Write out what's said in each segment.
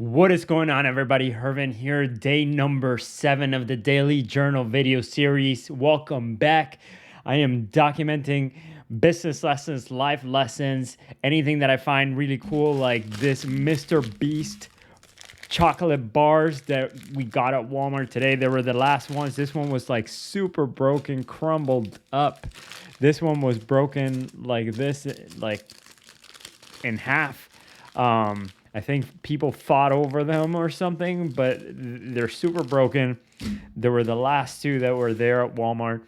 What is going on, everybody? Hervin here, day number 7 of the Daily Journal video series. Welcome back. I am documenting business lessons, life lessons, anything that I find really cool, like this Mr. Beast chocolate bars that we got at Walmart today. They were the last ones. This one was like super broken, crumbled up. This one was broken like this, like in half. I think people fought over them or something, but they're super broken. There were the last two that were there at Walmart.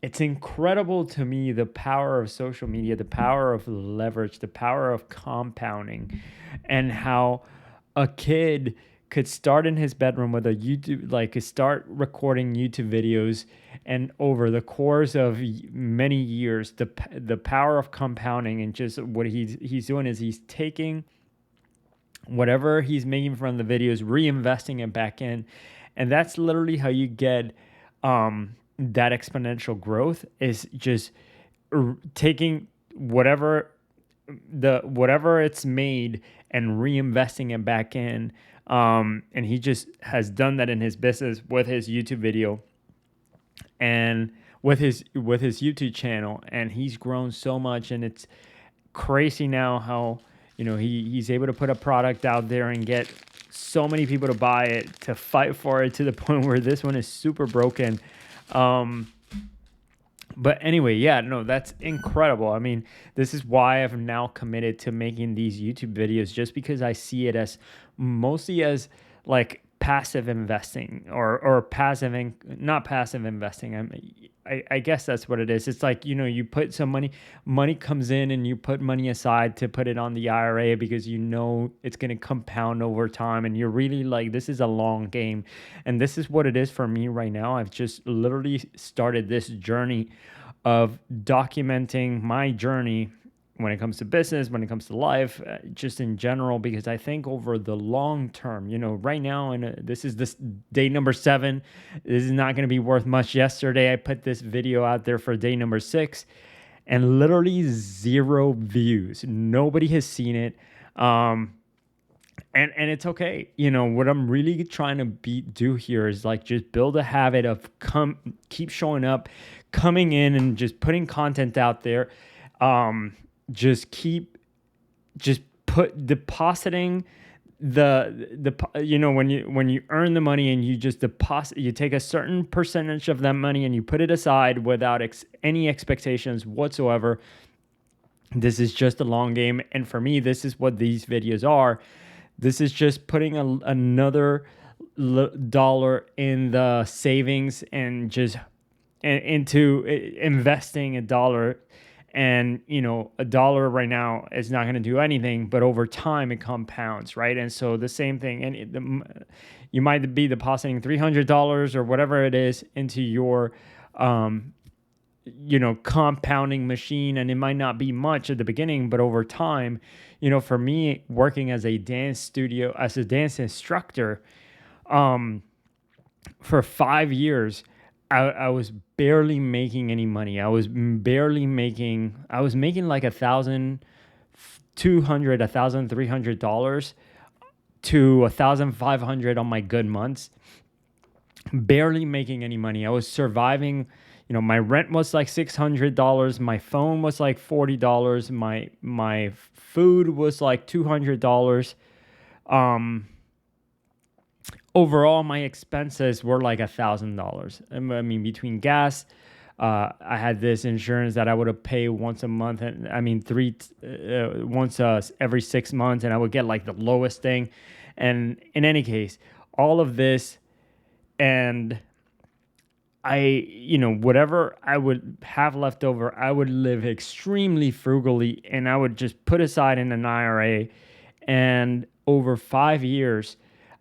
It's incredible to me, the power of social media, the power of leverage, the power of compounding, and how a kid could start in his bedroom with a YouTube, like start recording YouTube videos, and over the course of many years, the power of compounding, and just what he's doing is he's taking whatever he's making from the videos, reinvesting it back in, and that's literally how you get that exponential growth, is just taking whatever it's made and reinvesting it back in. And he just has done that in his business with his YouTube video and with his YouTube channel, and he's grown so much. And it's crazy now how, he's able to put a product out there and get so many people to buy it, to fight for it, to the point where this one is super broken. But anyway, yeah, no, that's incredible. I mean, this is why I've now committed to making these YouTube videos, just because I see it as mostly as like passive investing, or passive, not passive investing. I guess that's what it is. It's like, you put some money comes in, and you put money aside to put it on the IRA because it's going to compound over time, and you're really like, this is a long game. And this is what it is for me right now. I've just literally started this journey of documenting my journey when it comes to business, when it comes to life, just in general, because I think over the long term, right now, and this is day number 7, this is not going to be worth much. Yesterday, I put this video out there for day number 6, and literally 0 views. Nobody has seen it. And it's okay. What I'm really trying to do here is like just build a habit of keep showing up, coming in, and just putting content out there. Just put depositing when you earn the money, and you just deposit, you take a certain percentage of that money and you put it aside without any expectations whatsoever. This is just a long game, and for me, this is what these videos are. This is just putting another dollar in the savings, and just into investing a dollar. And, a dollar right now is not going to do anything, but over time it compounds, right? And so the same thing, and you might be depositing $300 or whatever it is into your, compounding machine. And it might not be much at the beginning, but over time, for me, working as a dance instructor, for 5 years, I was barely making any money. I was making like $1,200, $1,300 to $1,500 on my good months. Barely making any money. I was surviving. My rent was like $600. My phone was like $40. My food was like $200. Overall, my expenses were like $1,000. I mean, between gas, I had this insurance that I would have paid once a month, and once every 6 months, and I would get like the lowest thing. And in any case, all of this, and whatever I would have left over, I would live extremely frugally, and I would just put aside in an IRA. And over 5 years,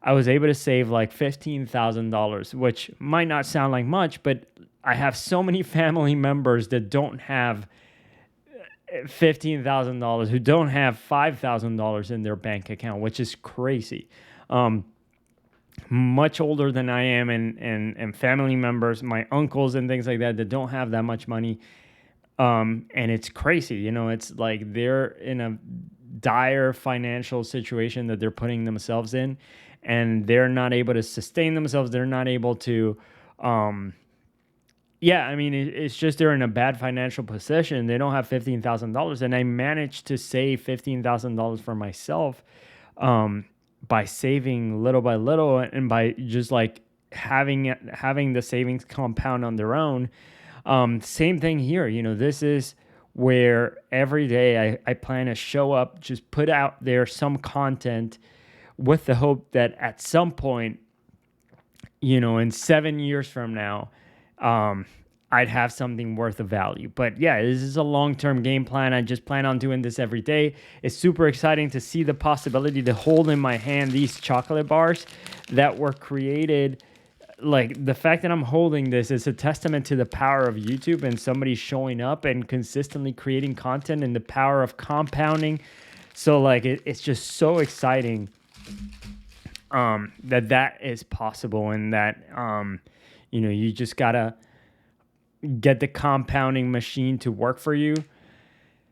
I was able to save like $15,000, which might not sound like much, but I have so many family members that don't have $15,000, who don't have $5,000 in their bank account, which is crazy. Much older than I am, and family members, my uncles and things like that don't have that much money. And it's crazy. It's like they're in a dire financial situation that they're putting themselves in, and they're not able to sustain themselves. They're not able to, yeah, I mean, it's just they're in a bad financial position. They don't have $15,000, and I managed to save $15,000 for myself, um, by saving little by little, and by just like having the savings compound on their own. Same thing here. This is where every day I plan to show up, just put out there some content with the hope that at some point, in 7 years from now, um, I'd have something worth of value. But yeah, this is a long-term game plan. I just plan on doing this every day. It's super exciting to see the possibility to hold in my hand these chocolate bars that were created. Like, the fact that I'm holding this is a testament to the power of YouTube and somebody showing up and consistently creating content, and the power of compounding. So like, it's just so exciting that is possible, and that you just gotta get the compounding machine to work for you.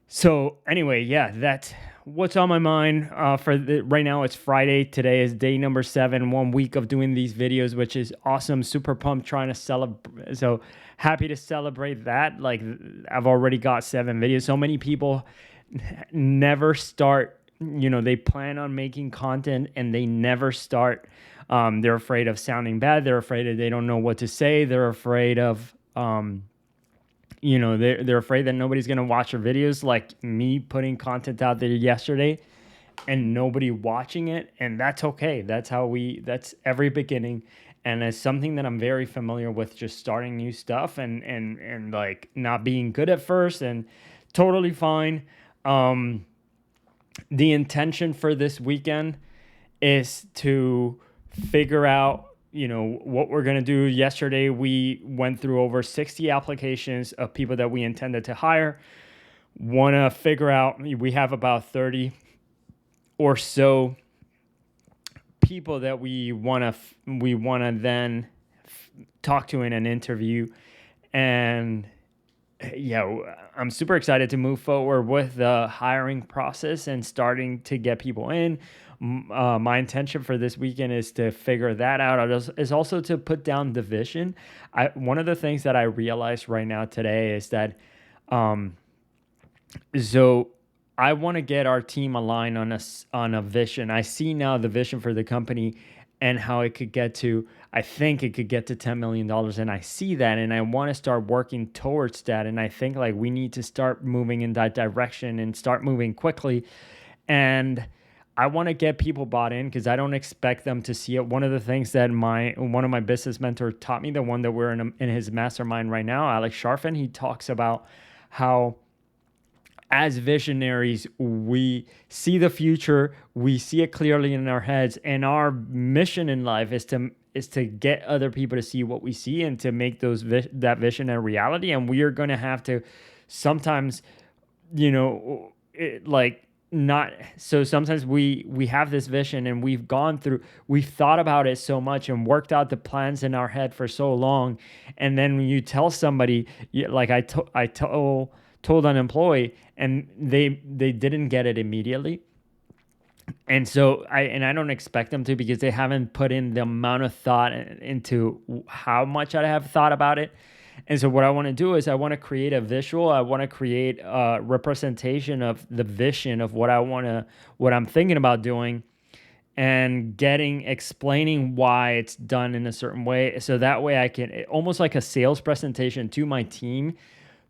So anyway, yeah, that's what's on my mind right now. It's Friday. Today is day number 7, 1 week of doing these videos, which is awesome. Super pumped, trying to celebrate. So happy to celebrate that. Like, I've already got 7 videos. So many people never start. They plan on making content and they never start. They're afraid of sounding bad. They're afraid they don't know what to say. They're afraid of they're afraid that nobody's going to watch their videos, like me putting content out there yesterday and nobody watching it. And that's okay. That's every beginning. And it's something that I'm very familiar with, just starting new stuff and like not being good at first, and totally fine. The intention for this weekend is to figure out what we're going to do. Yesterday, we went through over 60 applications of people that we intended to hire. Want to figure out, we have about 30 or so people that we want to then talk to in an interview. And yeah, I'm super excited to move forward with the hiring process and starting to get people in. My intention for this weekend is to figure that out. Is also to put down the vision. One of the things that I realized right now today is that, so I want to get our team aligned on a vision. I see now the vision for the company and how it could get to, I think it could get to $10 million. And I see that, and I want to start working towards that. And I think like we need to start moving in that direction and start moving quickly. And I want to get people bought in, because I don't expect them to see it. One of the things that one of my business mentors taught me, the one that we're in his mastermind right now, Alex Sharfin, he talks about how as visionaries, we see the future, we see it clearly in our heads, and our mission in life is to get other people to see what we see and to make that vision a reality. And we are going to have to sometimes, sometimes we have this vision and we've thought about it so much and worked out the plans in our head for so long. And then when you tell somebody, like I told an employee, and they didn't get it immediately. And so I don't expect them to, because they haven't put in the amount of thought into how much I have thought about it. And so what I want to do is I want to create a visual. I want to create a representation of the vision of what I'm thinking about doing, and explaining why it's done in a certain way. So that way I can, almost like a sales presentation to my team,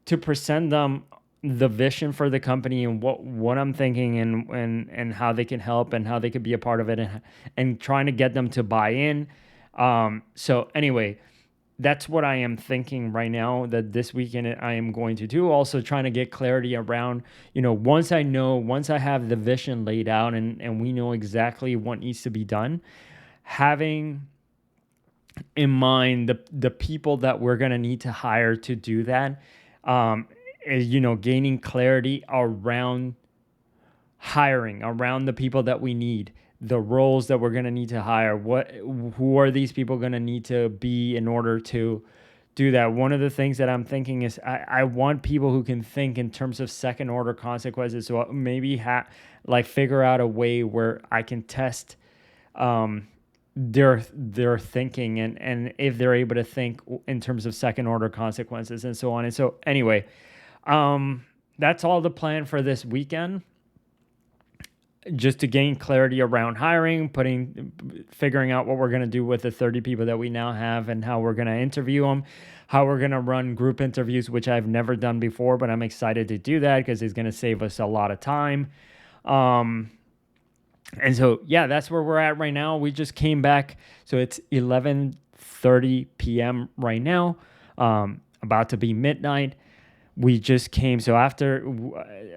to present them the vision for the company and what I'm thinking, and how they can help and how they could be a part of it, and trying to get them to buy in. So anyway, that's what I am thinking right now that this weekend I am going to do. Also trying to get clarity around, once I have the vision laid out and we know exactly what needs to be done, having in mind the people that we're going to need to hire to do that, is, gaining clarity around hiring, around the people that we need, the roles that we're going to need to hire, who are these people going to need to be in order to do that. One of the things that I'm thinking is I want people who can think in terms of second order consequences. So maybe like figure out a way where I can test their thinking, and if they're able to think in terms of second order consequences and so on. And so anyway, that's all the plan for this weekend, just to gain clarity around hiring, figuring out what we're going to do with the 30 people that we now have and how we're going to interview them, how we're going to run group interviews, which I've never done before, but I'm excited to do that because it's going to save us a lot of time. And so, yeah, that's where we're at right now. We just came back. So it's 11:30 p.m. right now, about to be midnight. We just came. So after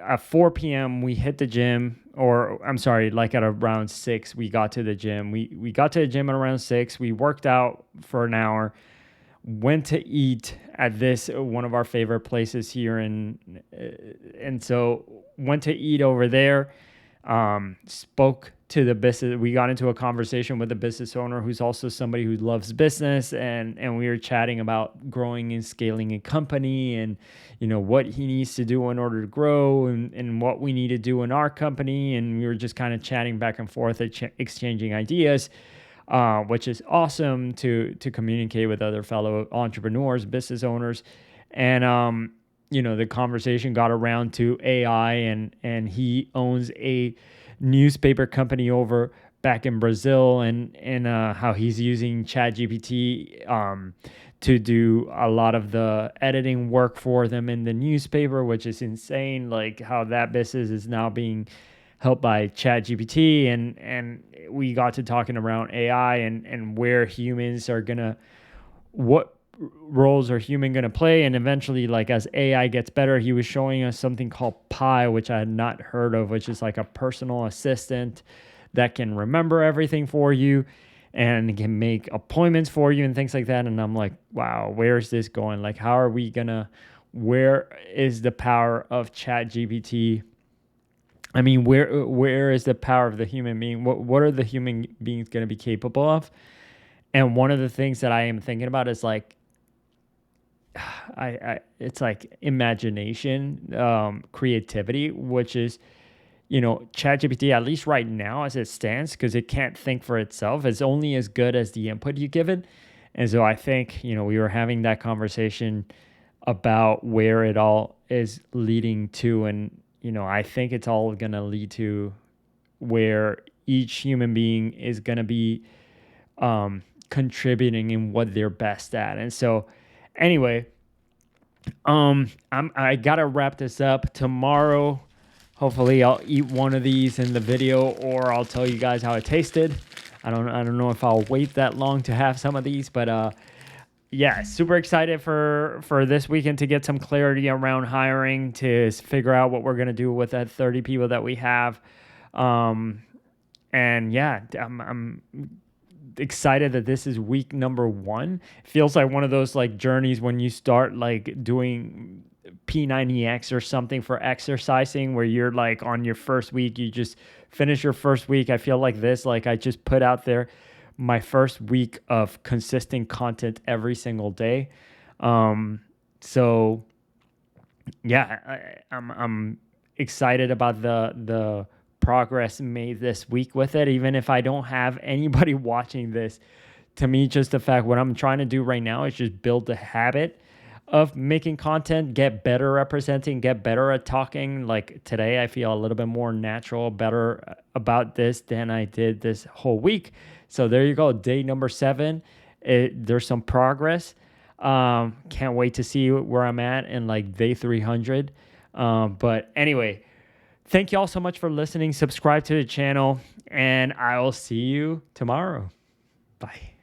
at 4 p.m., we hit the gym, or I'm sorry, like at around 6, we got to the gym. We got to the gym at around 6. We worked out for an hour, went to eat at this one of our favorite places here. And so went to eat over there. Spoke to the business. We got into a conversation with the business owner, who's also somebody who loves business, and we were chatting about growing and scaling a company, and what he needs to do in order to grow, and what we need to do in our company. And we were just kind of chatting back and forth, exchanging ideas, which is awesome to communicate with other fellow entrepreneurs, business owners. And the conversation got around to AI, and he owns a newspaper company over back in Brazil, and how he's using ChatGPT to do a lot of the editing work for them in the newspaper, which is insane. Like how that business is now being helped by ChatGPT, and we got to talking around AI and where humans are gonna, what roles are human going to play, and eventually, like, as AI gets better. He was showing us something called Pi, which I had not heard of, which is like a personal assistant that can remember everything for you and can make appointments for you and things like that. And I'm like, wow, where's this going? Like, how are we gonna, where is the power of ChatGPT? I mean, where is the power of the human being? What are the human beings going to be capable of? And one of the things that I am thinking about is like, it's like imagination, creativity, which is, ChatGPT, at least right now as it stands, because it can't think for itself, is only as good as the input you give it. And so I think, we were having that conversation about where it all is leading to. And, I think it's all going to lead to where each human being is going to be contributing in what they're best at. And so anyway, I gotta wrap this up. Tomorrow, hopefully I'll eat one of these in the video, or I'll tell you guys how it tasted. I don't know if I'll wait that long to have some of these, but yeah, super excited for this weekend to get some clarity around hiring, to figure out what we're gonna do with that 30 people that we have. And yeah, I'm excited that this is week number 1. It feels like one of those like journeys when you start like doing P90X or something for exercising, where you're like on your first week, you just finish your first week. I feel like this, like I just put out there my first week of consistent content every single day. So yeah, I'm excited about the progress made this week with it, even if I don't have anybody watching this. To me, just the fact, what I'm trying to do right now is just build the habit of making content, get better at presenting, get better at talking. Like today, I feel a little bit more natural, better about this than I did this whole week. So there you go, day number 7. There's some progress. Can't wait to see where I'm at in like day 300. But anyway, thank you all so much for listening. Subscribe to the channel, and I will see you tomorrow. Bye.